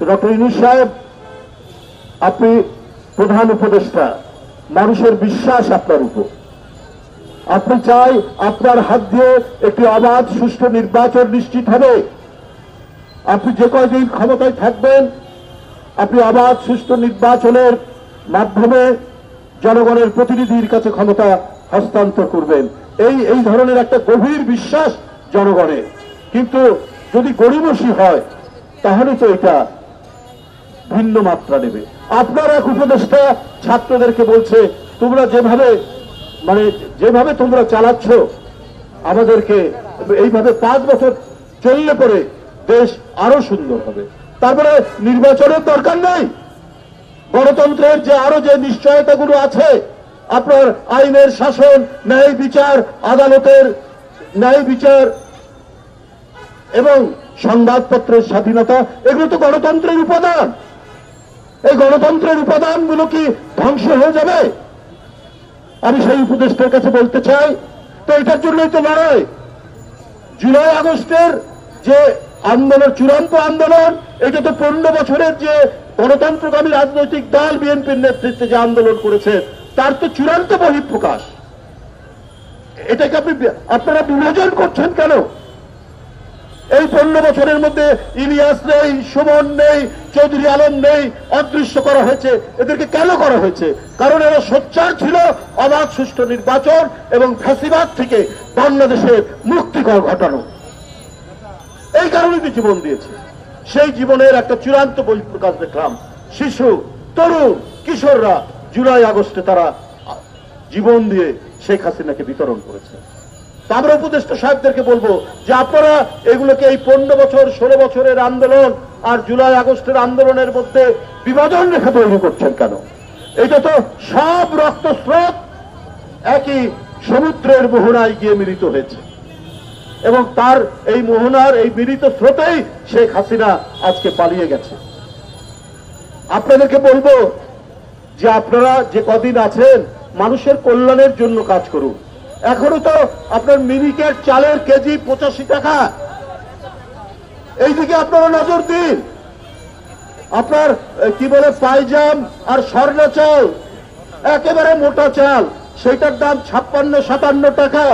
Doctor Yunus সাহেব, আপনি প্রধান উপদেষ্টা, মানুষের বিশ্বাস আপনার উপর। আপনি চাই আপনার হাত দিয়ে একটি অবাধ সুষ্ঠু নির্বাচন নিশ্চিত হবে। আপনি যে কয়দিন ক্ষমতায় থাকবেন, আপনি অবাধ সুষ্ঠু নির্বাচনের মাধ্যমে জনগণের প্রতিনিধির কাছে ক্ষমতা হস্তান্তর করবেন। এই ধরনের একটা গভীর বিশ্বাস জনগণের। কিন্তু যদি গড়িমসি হয় তাহলে তো এটা ভিন্ন মাত্রা নেবে। আপনার এক উপদেষ্টা ছাত্রদেরকে বলছে, তোমরা যেভাবে তোমরা চালাচ্ছ আমাদেরকে এইভাবে 5 বছর চললে পরে দেশ আরো সুন্দর হবে। তারপরে নির্বাচনের দরকার নাই। গণতন্ত্রের যে নিশ্চয়তাগুলো আছে, আপনার আইনের শাসন, ন্যায় বিচার, আদালতের ন্যায় বিচার এবং সংবাদপত্রের স্বাধীনতা, এগুলো তো গণতন্ত্রের উপাদান। এই গণতন্ত্রের উপাদানগুলো কি ধ্বংস হয়ে যাবে? আমি সেই উপদেষ্টার কাছে বলতে চাই, তো এটার জন্যই তো লড়াই। জুলাই আগস্টের যে আন্দোলন, চূড়ান্ত আন্দোলন, এটা তো 15 বছরের যে গণতন্ত্রকামী রাজনৈতিক দল বিএনপির নেতৃত্বে যে আন্দোলন করেছে তার তো চূড়ান্ত বহিঃপ্রকাশ। এটাকে আপনারা বিভাজন করছেন কেন? এই 15 বছরের মধ্যে ইলিয়াস নেই, সুমন নেই, চৌধুরী আলম নেই, অদৃশ্য করা হয়েছে। এদেরকে কেন করা হয়েছে? কারণ এরা সোচ্চার ছিল অবাধ সুষ্ঠু নির্বাচন এবং ফ্যাসিবাদ থেকে বাংলাদেশের মুক্তি ঘটানো। এই কারণে তো জীবন দিয়েছে। সেই জীবনের একটা চূড়ান্ত বহিঃপ্রকাশ দেখলাম। শিশু, তরুণ, কিশোররা জুলাই আগস্টে তারা জীবন দিয়ে শেখ হাসিনাকে বিতরণ করেছে। আমরা উপদেষ্টা সাহেবদেরকে বলবো যে আপনারা এগুলোকে এই 15 বছর 16 বছরের আন্দোলন আর জুলাই আগস্টের আন্দোলনের মধ্যে বিভাজন রেখা তৈরি করছেন কেন? এটা তো সব রক্তস্রোত একই সমুদ্রের মোহনায় গিয়ে মিলিত হয়েছে এবং তার এই মোহনার এই মিলিত স্রোতেই শেখ হাসিনা আজকে পালিয়ে গেছে। আপনাদেরকে বলবো যে আপনারা যে কদিন আছেন মানুষের কল্যাণের জন্য কাজ করুন। এখনো তো আপনার মিনিকেট চালের কেজি 85 টাকা। এইদিকে আপনারা নজর দিন। আপনার কি বলে পাইজাম আর স্বর্ণা চাল, একেবারে মোটা চাল, সেটার দাম 56-57 টাকা।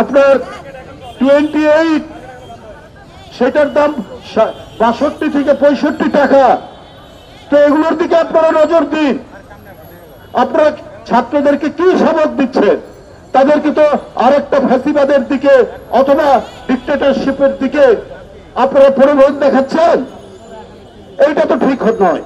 আপনার 28 সেটার দাম 62 থেকে 65 টাকা। তো এগুলোর দিকে আপনারা নজর দিন। আপনারা ছাত্রদেরকে কি সবক দিচ্ছেন? তাদেরকে তো আরেকটা ফ্যাসিবাদের দিকে অথবা ডিক্টেটরশিপের দিকে আপনারা প্রলোভন দেখাচ্ছেন। এইটা তো ঠিক নয়।